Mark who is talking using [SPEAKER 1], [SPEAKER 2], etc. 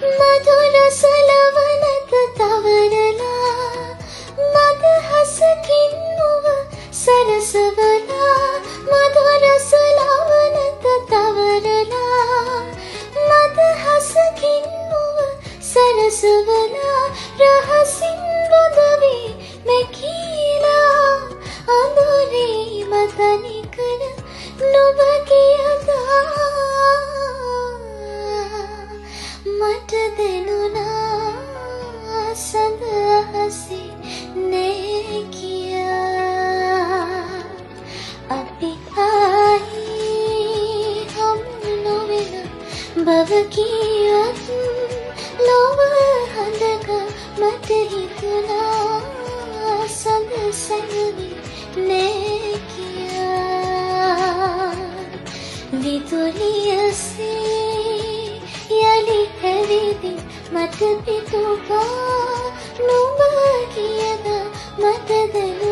[SPEAKER 1] මధుර සලවනත තවරලා මද හසකින් ඔබ සරසවලා මధుර සලවනත තවරලා මද හසකින් ඔබ සරසවලා රහසින් රොදවි මැකීලා අඳුරේ මතනි කර නොබ කියදා මට දෙනුනා සඳහසේ නේ කියා අපි ආයි හමු නොවෙන බව කියත් ලොව හඳක මට හිතුනා සඳ සැඟවි නේ කියා විදුලියසේ යලි හැවිදින් මට පිටුපා නුඹ කියද මට දැන